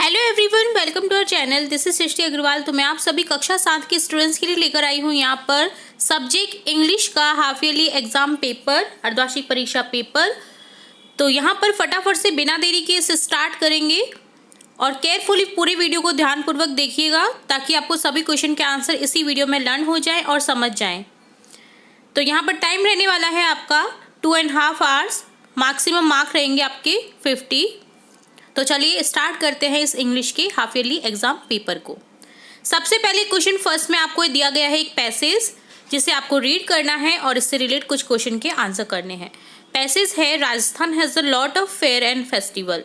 Hello everyone, welcome to our channel. This is Srishti Agarwal. तो मैं आप सभी कक्षा 7 के स्टूडेंट्स के लिए लेकर आई हूँ यहाँ पर सब्जेक्ट इंग्लिश का हाफ ईयरली एग्जाम पेपर, अर्धवार्षिक परीक्षा पेपर। तो यहाँ पर फटाफट से बिना देरी के इसे स्टार्ट करेंगे और केयरफुली पूरे वीडियो को ध्यानपूर्वक देखिएगा ताकि आपको सभी क्वेश्चन के आंसर इसी वीडियो में लर्न हो जाए और समझ जाएं। तो यहाँ पर टाइम रहने वाला है आपका 2.5 आवर्स, मैक्सिमम मार्क रहेंगे आपके 50। तो चलिए स्टार्ट करते हैं इस इंग्लिश के हाफ ईयरली एग्जाम पेपर को। सबसे पहले क्वेश्चन फर्स्ट में आपको दिया गया है एक पैसेज जिसे आपको रीड करना है और इससे रिलेट कुछ क्वेश्चन के आंसर करने हैं। पैसेज है, Rajasthan has a lot of fair and festival,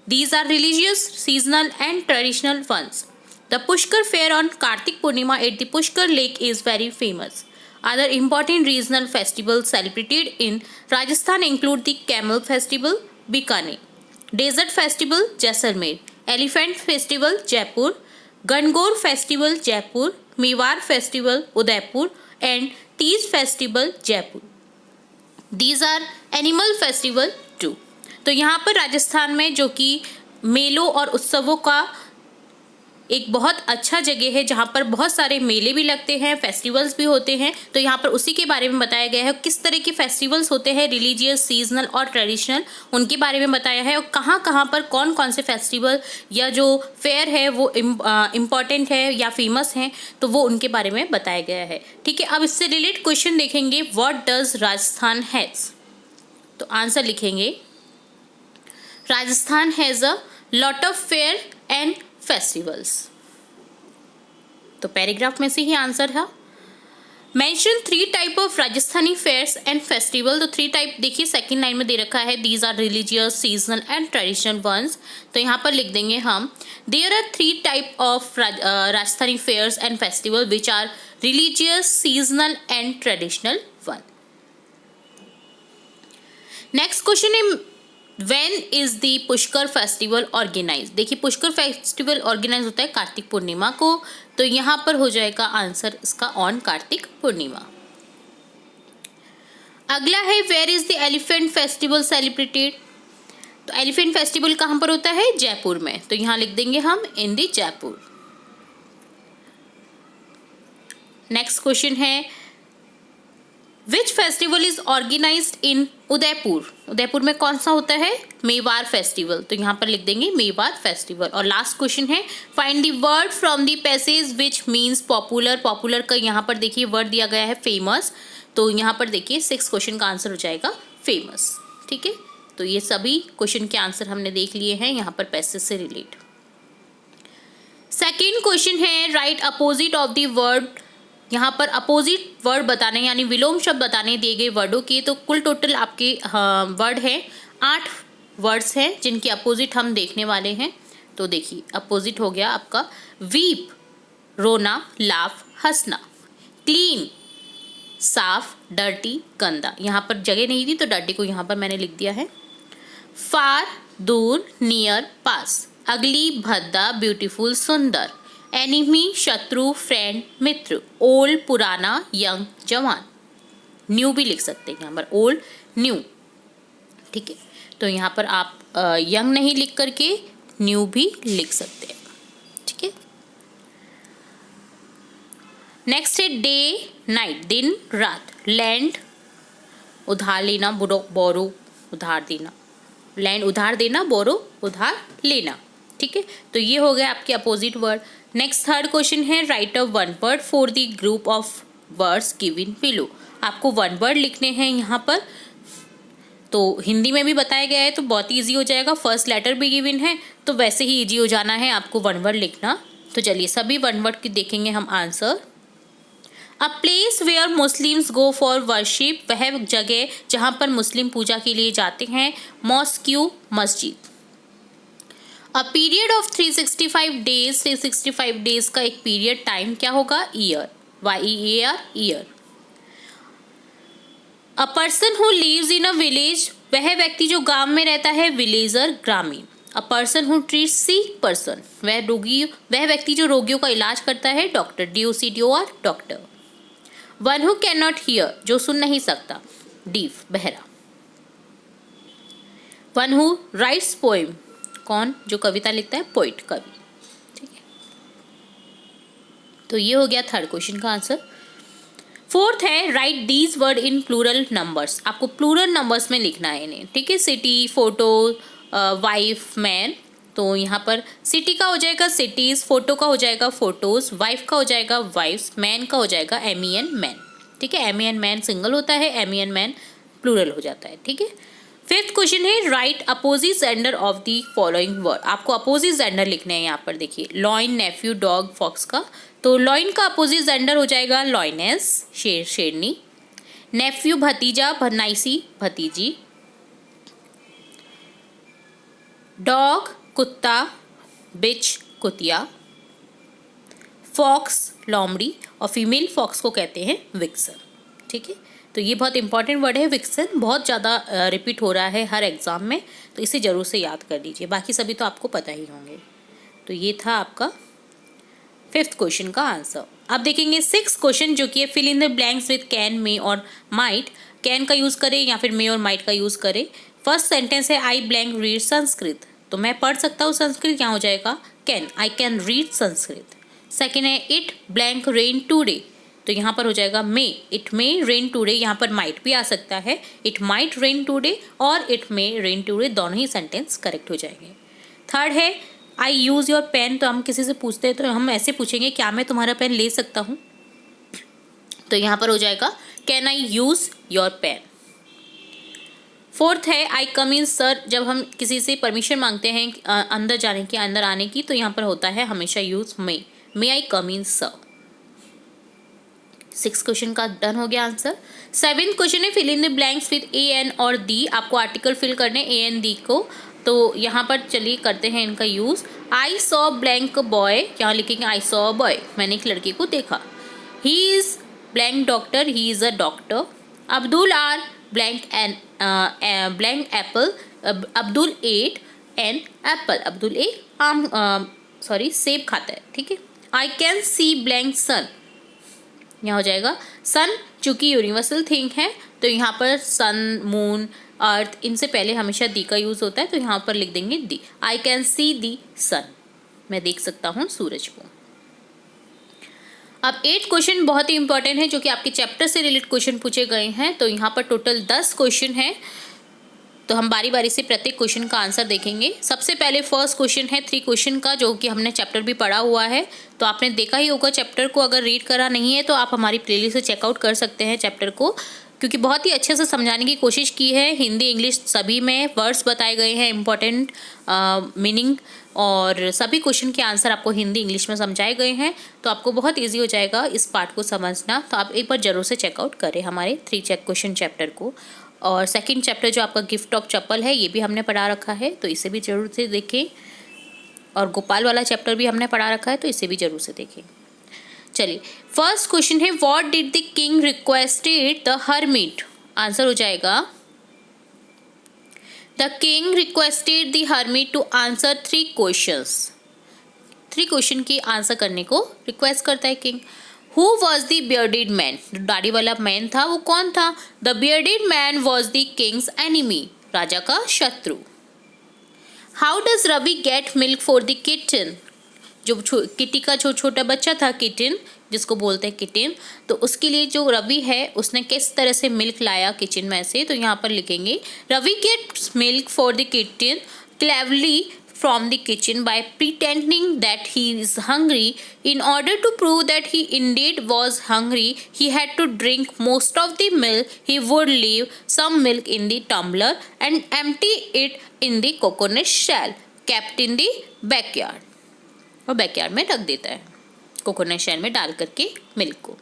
these are religious, seasonal and traditional funs. The Pushkar fair on Kartik Purnima at the Pushkar lake is very famous. Other important regional festivals celebrated in Rajasthan include the Camel Festival, Bikaner, Desert Festival, Jaisalmer, Elephant Festival, Jaipur, Gangor Festival, Jaipur, Mewar Festival, Udaipur, and Teej Festival, Jaipur. These are animal festival too. तो यहाँ पर राजस्थान में जो कि मेलों और उत्सवों का एक बहुत अच्छा जगह है जहाँ पर बहुत सारे मेले भी लगते हैं, फेस्टिवल्स भी होते हैं। तो यहाँ पर उसी के बारे में बताया गया है, किस तरह के फेस्टिवल्स होते हैं, रिलीजियस, सीजनल और ट्रेडिशनल, उनके बारे में बताया है और कहाँ कहाँ पर कौन कौन से फेस्टिवल या जो फेयर है वो इम्पॉर्टेंट है या फेमस हैं, तो वो उनके बारे में बताया गया है। ठीक है, अब इससे रिलेटेड क्वेश्चन देखेंगे, व्हाट डज राजस्थान हैज़। तो आंसर लिखेंगे, Rajasthan has a lot of fair and festivals. तो पैराग्राफ में से ही आंसर है। Mention 3 type of Rajasthani fairs and festival. तो 3 टाइप देखिए सेकंड लाइन में दे रखा है, these are religious, seasonal and traditional ones. तो यहाँ पर लिख देंगे हम, there are 3 type of Rajasthani fairs and festival which are religious, seasonal and traditional one. Next question है, When is the Pushkar festival organise. देखिए पुष्कर फेस्टिवल ऑर्गेनाइज होता है कार्तिक पूर्णिमा को, तो यहाँ पर हो जाएगा आंसर इसका ऑन कार्तिक पूर्णिमा। अगला है, where is the elephant festival celebrated. तो एलिफेंट फेस्टिवल कहाँ पर होता है, जयपुर में। तो यहाँ लिख देंगे हम in the Jaipur. Next question है, विच फेस्टिवल इज ऑर्गेनाइज्ड इन उदयपुर। उदयपुर में कौन सा होता है, मेवार फेस्टिवल। तो यहाँ पर लिख देंगे मेवार फेस्टिवल। और लास्ट क्वेश्चन है, find the word from the passage which means popular. Popular का यहाँ पर देखिए वर्ड दिया गया है फेमस, तो यहाँ पर देखिए 6 क्वेश्चन का आंसर हो जाएगा फेमस। ठीक है, तो ये सभी क्वेश्चन के आंसर हमने देख लिए हैं यहाँ पर पैसेज से रिलेट। सेकेंड क्वेश्चन है, right opposite of the word. यहाँ पर अपोजिट वर्ड बताने यानी विलोम शब्द बताने दिए गए वर्डों की। तो कुल टोटल आपके वर्ड है 8 वर्ड्स हैं जिनकी अपोजिट हम देखने वाले हैं। तो देखिए अपोजिट हो गया आपका वीप, रोना, लाफ, हंसना, क्लीन, साफ, डर्टी, गंदा। यहाँ पर जगह नहीं दी तो डर्टी को यहाँ पर मैंने लिख दिया है। फार, दूर, नियर, पास, अगली, भद्दा, ब्यूटीफुल, सुंदर, एनिमी, शत्रु, फ्रेंड, मित्र, ओल्ड, पुराना, यंग, जवान, न्यू भी लिख सकते हैं यहाँ पर, ओल्ड, न्यू। ठीक है, तो यहाँ पर आप यंग नहीं लिख करके न्यू भी लिख सकते हैं। ठीक है, नेक्स्ट है डे, नाइट, दिन, रात, लैंड, उधार लेना, बोरो, उधार देना, लैंड उधार देना, बोरो उधार लेना। ठीक है, तो ये हो गया आपके opposite word. Next third question है, write a one word for the group of words given below. आपको 1 वर्ड लिखने हैं यहाँ पर। तो हिंदी में भी बताया गया है तो बहुत ईजी हो जाएगा, फर्स्ट लेटर भी गिवन है तो वैसे ही ईजी हो जाना है आपको 1 वर्ड लिखना। तो चलिए सभी 1 वर्ड की देखेंगे हम answer. A place where Muslims go for worship, वह जगह जहाँ पर मुस्लिम पूजा के लिए जाते हैं, मॉस्क्यू, मस्जिद। A period of 365 days, 365 days का एक पीरियड टाइम क्या होगा, year, YEAR, year. A person who lives in a village, वह व्यक्ति जो गांव में रहता है, विलेजर, ग्रामीण। A person who treats sick person, वह व्यक्ति जो रोगियों का इलाज करता है, doctor, DOCTOR, doctor. One who can not hear, जो सुन नहीं सकता, डीफ, बहरा। वन हु राइट्स पोएम, कौन जो कविता लिखता है? पोइट, कवि। ठीक है, तो ये हो गया थर्ड क्वेश्चन का आंसर। फोर्थ है write these word in plural numbers. आपको प्लूरल नंबर्स में लिखना है इन्हें। ठीक है, सिटी, फोटो, वाइफ, मैन। तो यहाँ पर सिटी का हो जाएगा सिटीज़, फोटो का हो जाएगा फोटोज़, वाइफ का हो जाएगा वाइफ्स, मैन का हो जाएगा MEN, मैन। ठीक है, MEN मैन सिंगल होता है, MEN मैन प्लूरल हो जाता है। ठीक है, फिफ्थ क्वेश्चन है right opposite gender of the following word. आपको अपोजिट जेंडर लिखने हैं यहाँ पर। देखिए, लॉइन, नेफ्यू, डॉग, फॉक्स का। तो लॉइन का अपोजिट जेंडर हो जाएगा लॉइनेस, शेर, शेरनी। नेफ्यू भतीजा, नाइसी, भतीजी। डॉग कुत्ता, बिच, कुतिया। फॉक्स लोमड़ी, और फीमेल फॉक्स को कहते हैं विक्सन। ठीक है, तो ये बहुत इंपॉर्टेंट वर्ड है विक्सन, बहुत ज़्यादा रिपीट हो रहा है हर एग्ज़ाम में, तो इसे ज़रूर से याद कर लीजिए। बाकी सभी तो आपको पता ही होंगे। तो ये था आपका फिफ्थ क्वेश्चन का आंसर। अब देखेंगे सिक्स क्वेश्चन, जो कि है fill in the blanks with can, may और माइट। कैन का यूज़ करें या फिर मे और माइट का यूज़ करें। फर्स्ट सेंटेंस है आई ब्लैंक रीड संस्कृत, तो मैं पढ़ सकता हूँ संस्कृत, क्या हो जाएगा? Can, I can read Sanskrit. Second है इट ब्लैंक रेन टूडे, तो यहाँ पर हो जाएगा मे, इट मे रेन टूडे। यहाँ पर माइट भी आ सकता है, इट माइट रेन टूडे और इट मे रेन टूडे, दोनों ही सेंटेंस करेक्ट हो जाएंगे। थर्ड है आई यूज़ योर पेन, तो हम किसी से पूछते हैं तो हम ऐसे पूछेंगे क्या मैं तुम्हारा पेन ले सकता हूँ, तो यहाँ पर हो जाएगा can I use your pen. Fourth है आई कम इन सर, जब हम किसी से परमिशन मांगते हैं अंदर जाने की, अंदर आने की, तो यहाँ पर होता है हमेशा use may I come in sir. Six question का डन हो गया आंसर। सेवेंथ क्वेश्चन है fill in the blanks with AN और दी। आपको आर्टिकल फिल करने AN दी को, तो यहाँ पर चलिए करते हैं इनका use. I saw blank boy, यहाँ लिखेंगे आई सॉ अ बॉय, मैंने एक लड़के को देखा। He is blank doctor, he is a doctor. Abdul are blank an blank apple, Abdul ate an apple, Abdul एक आम सेब खाता है। ठीक है, आई कैन सी ब्लैंक सन, यहाँ हो जाएगा सन, चूँकि यूनिवर्सल थिंग है तो यहाँ पर सन, मून, अर्थ, इनसे पहले हमेशा दी का यूज़ होता है, तो यहाँ पर लिख देंगे दी। आई कैन सी दी सन, मैं देख सकता हूँ सूरज को। अब 8 क्वेश्चन बहुत ही इंपॉर्टेंट है, जो कि आपके चैप्टर से रिलेटेड क्वेश्चन पूछे गए हैं। तो यहाँ पर टोटल 10 क्वेश्चन हैं, तो हम बारी बारी से प्रत्येक क्वेश्चन का आंसर देखेंगे। सबसे पहले फर्स्ट क्वेश्चन है 3 क्वेश्चन का, जो कि हमने चैप्टर भी पढ़ा हुआ है, तो आपने देखा ही होगा चैप्टर को। अगर रीड करा नहीं है तो आप हमारी प्लेलिस्ट से चेकआउट कर सकते हैं चैप्टर को, क्योंकि बहुत ही अच्छे से समझाने की कोशिश की है। हिंदी इंग्लिश सभी में वर्ड्स बताए गए हैं, इंपॉर्टेंट मीनिंग, और सभी क्वेश्चन के आंसर आपको हिंदी इंग्लिश में समझाए गए हैं, तो आपको बहुत ईजी हो जाएगा इस पार्ट को समझना। तो आप एक बार जरूर से चेकआउट करें हमारे 3 क्वेश्चन चैप्टर को। और सेकंड चैप्टर जो आपका गिफ्ट ऑफ चप्पल है, ये भी हमने पढ़ा रखा है, तो इसे भी जरूर से देखें। और गोपाल वाला चैप्टर भी हमने पढ़ा रखा है, तो इसे भी जरूर से देखें। चलिए, फर्स्ट क्वेश्चन है what did the king requested the hermit. Answer हो जाएगा the king requested the hermit to answer 3 questions. 3 question की आंसर करने को रिक्वेस्ट करता है king. Who was the bearded man? जो दाढ़ी वाला मैन था वो कौन था? The bearded man was the king's enemy, राजा का शत्रु। How does Ravi get milk for the kitten? जो किटी का छोटा बच्चा था, किटन जिसको बोलते हैं किटन, तो उसके लिए जो रवि है उसने किस तरह से मिल्क लाया किचन में से, तो यहाँ पर लिखेंगे Ravi gets milk for the kitten cleverly from the kitchen by pretending that he is hungry. In order to prove that he indeed was hungry, he had to drink most of the milk. He would leave some milk in the tumbler and empty it in the coconut shell kept in the backyard. और backyard में रख देता है coconut shell में डाल करके milk को।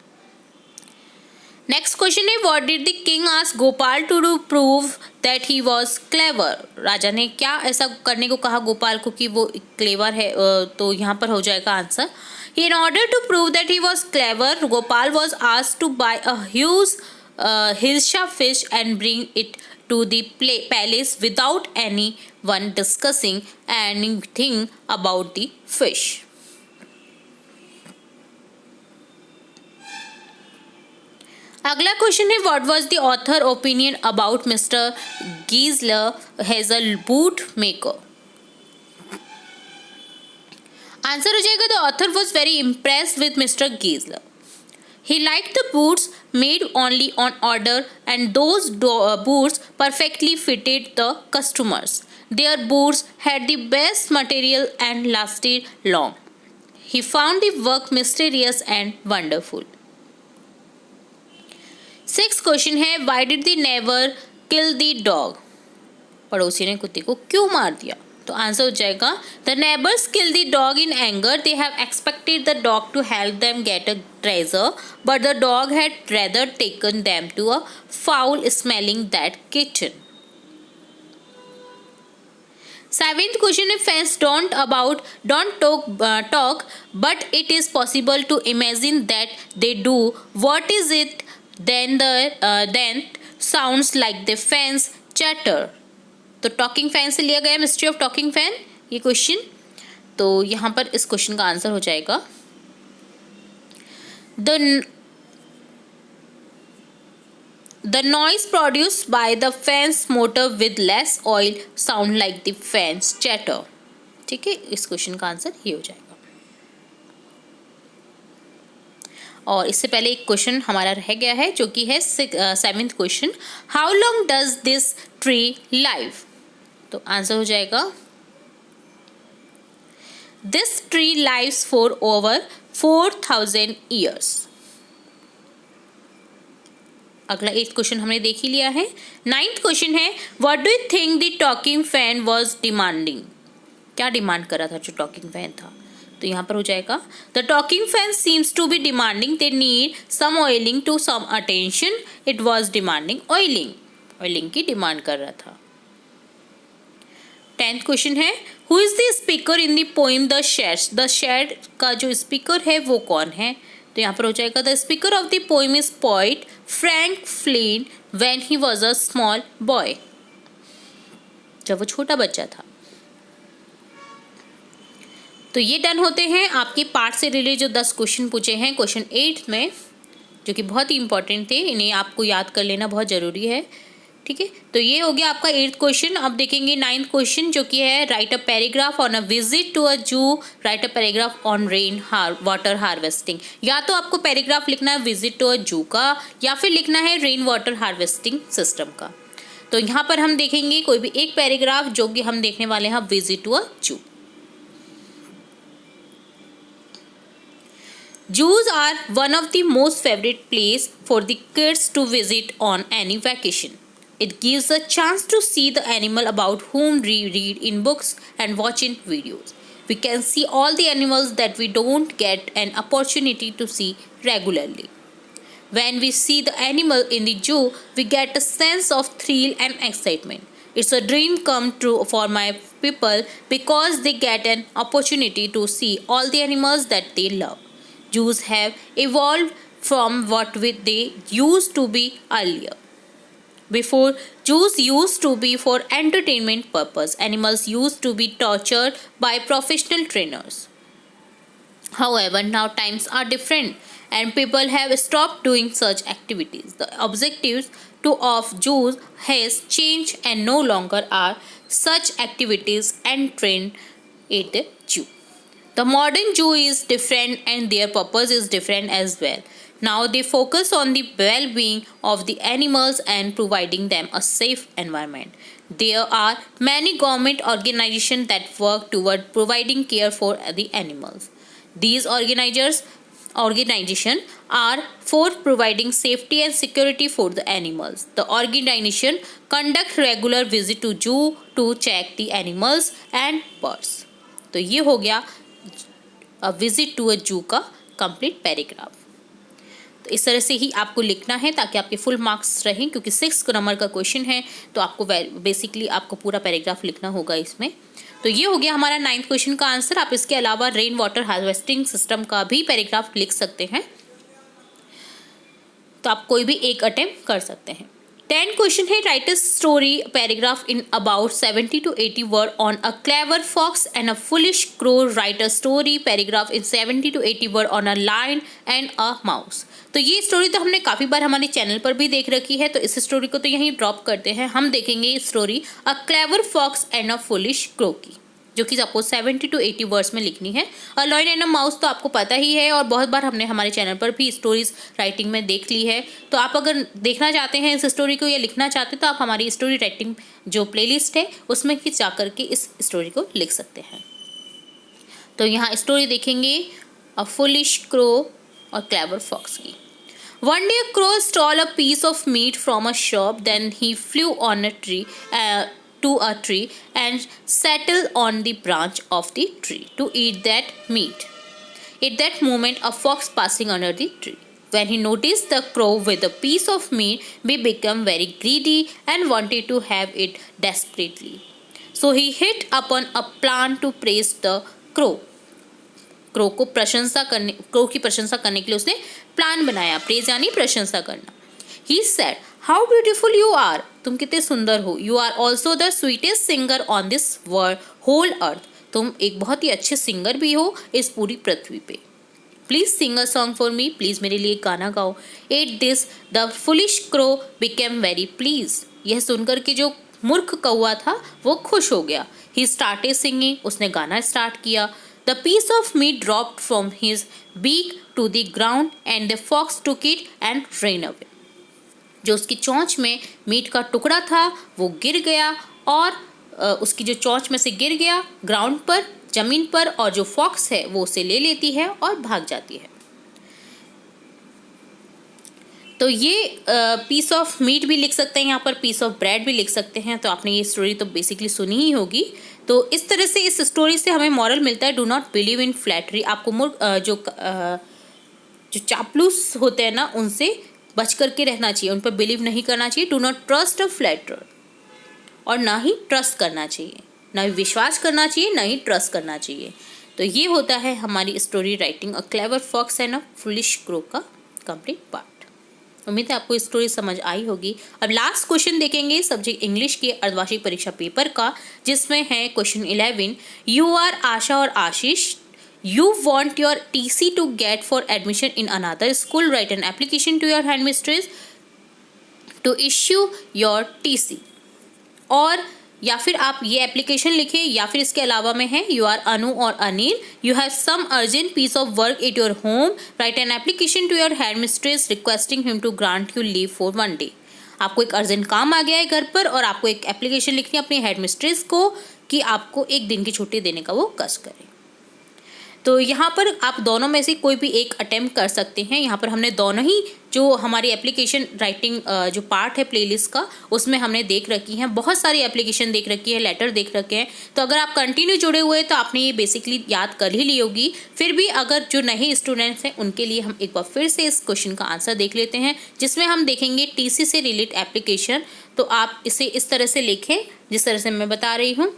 Next question है what did the king ask Gopal to do prove that he was clever. राजा ने क्या ऐसा करने को कहा गोपाल को कि वो क्लेवर है, तो यहाँ पर हो जाएगा answer in order to prove that he was clever Gopal was asked to buy a huge hilsa fish and bring it to the palace without anyone discussing anything about the fish. अगला क्वेश्चन है what was the author opinion about Mr Gessler has a boot maker. Answer हो जाएगा the author was very impressed with Mr Gessler. He liked the boots made only on order, and those boots perfectly fitted the customers. Their boots had the best material and lasted long. He found the work mysterious and wonderful. Sixth question है, why did the neighbor kill the dog? पड़ोसी ने कुत्ते को क्यों मार दिया? तो answer हो जाएगा the neighbours kill the dog in anger. They have expected the dog to help them get a treasure, but the dog had rather taken them to a foul smelling that kitchen. Seventh question is, fans don't talk, but it is possible to imagine that they do. What is it then sounds like the fans chatter? तो talking fan से लिया गया mystery of talking fan ये question. तो यहाँ पर इस question का आंसर हो जाएगा the noise produced by the fans motor with less oil sound like the fans chatter. ठीक है, इस क्वेश्चन का आंसर ये हो जाएगा. और इससे पहले एक क्वेश्चन हमारा रह गया है जो कि है seventh question, how long does this tree live? तो आंसर हो जाएगा this tree lives for over 4000 years. अगला 8th क्वेश्चन हमने देख ही लिया है. 9th क्वेश्चन है, what do you think the talking fan was demanding? क्या डिमांड कर रहा था जो टॉकिंग फैन था? तो यहाँ पर हो जाएगा the talking fan seems to be demanding they need some oiling to some attention. It was demanding oiling की डिमांड कर रहा था. 10th क्वेश्चन है, who is the speaker in the poem the shed? The shed का जो speaker है वो कौन है? तो यहाँ पर हो जाएगा the speaker of the poem is poet Frank Flint when he was a small boy. जब वो छोटा बच्चा था. तो ये डन होते हैं आपके पार्ट से रिलेटेड जो 10 क्वेश्चन पूछे हैं क्वेश्चन 8 में, जो कि बहुत ही इंपॉर्टेंट थे. इन्हें आपको याद कर लेना बहुत ज़रूरी है. ठीक है, तो ये हो गया आपका 8th क्वेश्चन. अब देखेंगे 9th क्वेश्चन जो कि है write a paragraph on a visit to a zoo, write a paragraph on rain water harvesting. या तो आपको पैराग्राफ लिखना है विजिट टू अ जू का, या फिर लिखना है रेन वाटर हार्वेस्टिंग सिस्टम का. तो यहाँ पर हम देखेंगे कोई भी एक पैराग्राफ जो कि हम देखने वाले हैं विजिट टू अ जू. Zoos are one of the most favorite place for the kids to visit on any vacation. It gives a chance to see the animal about whom we read in books and watch in videos. We can see all the animals that we don't get an opportunity to see regularly. When we see the animal in the zoo, we get a sense of thrill and excitement. It's a dream come true for my people because they get an opportunity to see all the animals that they love. Zoos have evolved from what they used to be earlier. Before, zoos used to be for entertainment purpose. Animals used to be tortured by professional trainers. However, now times are different and people have stopped doing such activities. The objectives of zoos has changed and no longer are such activities entertained at the zoo. The modern zoo is different and their purpose is different as well. Now they focus on the well-being of the animals and providing them a safe environment. There are many government organizations that work toward providing care for the animals. These organizations are for providing safety and security for the animals. The organization conduct regular visit to zoo to check the animals and birds. तो ये हो गया visit to a जू का complete paragraph. तो इस तरह से ही आपको लिखना है ताकि आपके फुल मार्क्स रहें, क्योंकि 6 नंबर का क्वेश्चन है तो आपको बेसिकली आपको पूरा पैराग्राफ लिखना होगा इसमें. तो ये हो गया हमारा 9th क्वेश्चन का आंसर. आप इसके अलावा रेन वाटर हार्वेस्टिंग सिस्टम का भी पैराग्राफ लिख सकते हैं. तो आप कोई भी एक अटेम्प्ट कर सकते हैं. 10 क्वेश्चन है write a story paragraph in about 70 to 80 word on a clever fox and a foolish crow. Write a story paragraph in 70 to 80 word on a lion and a mouse. तो ये story तो हमने काफ़ी बार हमारे channel पर भी देख रखी है, तो इस स्टोरी को तो यहीं ड्रॉप करते हैं. हम देखेंगे story a clever fox and a foolish crow की. जो कि आपको 70 to 80 वर्ड्स में लिखनी है। A lion and a mouse तो आपको पता ही है और बहुत बार हमने हमारे चैनल पर भी स्टोरीज राइटिंग में देख ली है। तो आप अगर देखना चाहते हैं इस स्टोरी को या लिखना चाहते हैं तो आप हमारी स्टोरी राइटिंग जो प्लेलिस्ट है उसमें ही जा करके इस स्टोरी को लिख सकते हैं। तो यहाँ स्टोरी देखेंगे अ फुलिश क्रो और क्लेवर फॉक्स की। One day a crow stole a piece of meat from a shop. Then he flew on a tree to a tree and settled on the branch of the tree to eat that meat. At that moment, a fox passing under the tree. When he noticed the crow with a piece of meat, he became very greedy and wanted to have it desperately. So he hit upon a plan to praise the crow. Crow की प्रशंसा करने के लिए उसने plan बनाया। Praise यानी प्रशंसा करना। He said, how beautiful you are, तुम कितने सुंदर हो। You are also the sweetest singer on this whole earth, तुम एक बहुत ही अच्छे सिंगर भी हो इस पूरी पृथ्वी पे। Please sing a song for me, please मेरे लिए गाना गाओ। At this the foolish crow became very please, यह सुनकर के जो मूर्ख कौवा था वो खुश हो गया। ही स्टार्टेड सिंगिंग, उसने गाना स्टार्ट किया। The piece of meat dropped from his beak to the ground and the fox took it and ran away. जो उसकी चोंच में मीट का टुकड़ा था वो गिर गया और उसकी जो चोंच में से गिर गया ग्राउंड पर, जमीन पर, और जो फॉक्स है वो उसे ले लेती है और भाग जाती है। तो ये पीस ऑफ मीट भी लिख सकते हैं, यहाँ पर पीस ऑफ ब्रेड भी लिख सकते हैं। तो आपने ये स्टोरी तो बेसिकली सुनी ही होगी। तो इस तरह से इस स्टोरी से हमें मॉरल मिलता है, do not believe in flattery. आपको जो चापलूस होते हैं ना उनसे बच करके रहना चाहिए, उन पर बिलीव नहीं करना चाहिए। Do not trust a flatterer, और ना ही ट्रस्ट करना चाहिए, ना ही विश्वास करना चाहिए, ना ही ट्रस्ट करना चाहिए। तो ये होता है हमारी story writing a clever fox and a foolish crow का कंप्लीट पार्ट। उम्मीद है आपको स्टोरी समझ आई होगी। अब लास्ट क्वेश्चन देखेंगे सब्जेक्ट इंग्लिश के अर्धवार्षिक परीक्षा पेपर का, जिसमें है क्वेश्चन 11। यू आर आशा और Ashish, you want your TC to get for admission in another school, write an application to your head mistress to issue your TC। और या फिर आप ये एप्लीकेशन लिखें, या फिर इसके अलावा में है यू आर अनु और Anil, you have some urgent piece of work at your home, write an application to your head mistress requesting him to grant you leave for 1 day. आपको एक अर्जेंट काम आ गया है घर पर और आपको एक एप्लीकेशन लिखनी है अपनी हेड मिस्ट्रेस को कि आपको 1 दिन की छुट्टी देने का वो कष्ट करें। तो यहाँ पर आप दोनों में से कोई भी एक अटेम्प्ट कर सकते हैं। यहाँ पर हमने दोनों ही जो हमारी एप्लीकेशन राइटिंग जो पार्ट है प्लेलिस्ट का उसमें हमने देख रखी हैं, बहुत सारी एप्लीकेशन देख रखी है, लेटर देख रखे हैं। तो अगर आप कंटिन्यू जुड़े हुए हैं तो आपने ये बेसिकली याद कर ही ली होगी। फिर भी अगर जो नए स्टूडेंट्स हैं उनके लिए हम एक बार फिर से इस क्वेश्चन का आंसर देख लेते हैं, जिसमें हम देखेंगे TC से रिलेट एप्लीकेशन। तो आप इसे इस तरह से लिखें जिस तरह से मैं बता रही हूँ।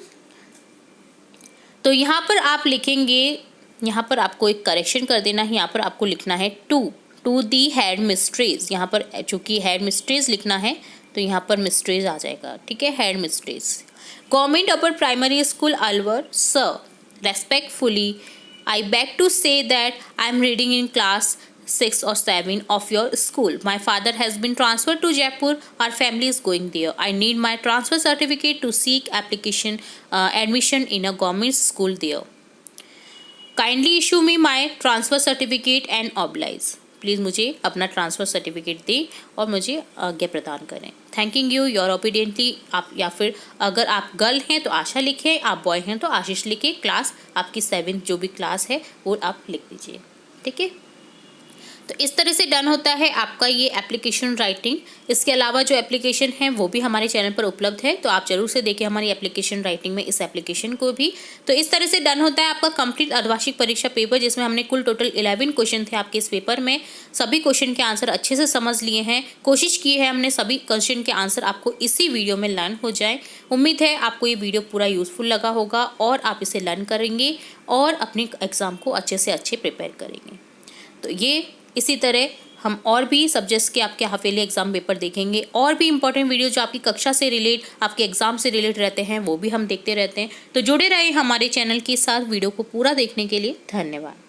तो यहाँ पर आप लिखेंगे, यहाँ पर आपको एक करेक्शन कर देना है। यहाँ पर आपको लिखना है टू दी हेड मिस्ट्रेस। यहाँ पर चूँकि हेड मिस्ट्रेस लिखना है तो यहाँ पर मिस्ट्रेस आ जाएगा, ठीक है, head mistress. Government upper primary school Alwar, sir, respectfully I beg to say that I am reading in class 6 or 7 of your school. My father has been transferred to Jaipur. Our family is going there. I need my transfer certificate to seek admission in a government school there. Kindly issue me my transfer certificate and oblige. Please मुझे अपना transfer certificate दें और मुझे आज्ञा प्रदान करें। Thanking you your obediently. आप या फिर अगर आप गर्ल हैं तो आशा लिखें, आप बॉय हैं तो आशीष लिखें। क्लास आपकी 7th जो भी क्लास है वो आप लिख दीजिए, ठीक है। तो इस तरह से डन होता है आपका ये एप्लीकेशन राइटिंग। इसके अलावा जो एप्लीकेशन है वो भी हमारे चैनल पर उपलब्ध है, तो आप जरूर से देखें हमारी एप्लीकेशन राइटिंग में इस एप्लीकेशन को भी। तो इस तरह से डन होता है आपका कंप्लीट अर्धवार्षिक परीक्षा पेपर, जिसमें हमने कुल टोटल 11 क्वेश्चन थे आपके इस पेपर में। सभी क्वेश्चन के आंसर अच्छे से समझ लिए हैं, कोशिश की है हमने सभी क्वेश्चन के आंसर आपको इसी वीडियो में लर्न हो जाए। उम्मीद है आपको ये वीडियो पूरा यूजफुल लगा होगा और आप इसे लर्न करेंगे और अपने एग्ज़ाम को अच्छे से अच्छे प्रिपेयर करेंगे। तो ये इसी तरह हम और भी सब्जेक्ट्स के आपके हाफेली एग्जाम पेपर देखेंगे, और भी इंपॉर्टेंट वीडियो जो आपकी कक्षा से रिलेट, आपके एग्जाम से रिलेट रहते हैं वो भी हम देखते रहते हैं। तो जुड़े रहे हमारे चैनल के साथ। वीडियो को पूरा देखने के लिए धन्यवाद।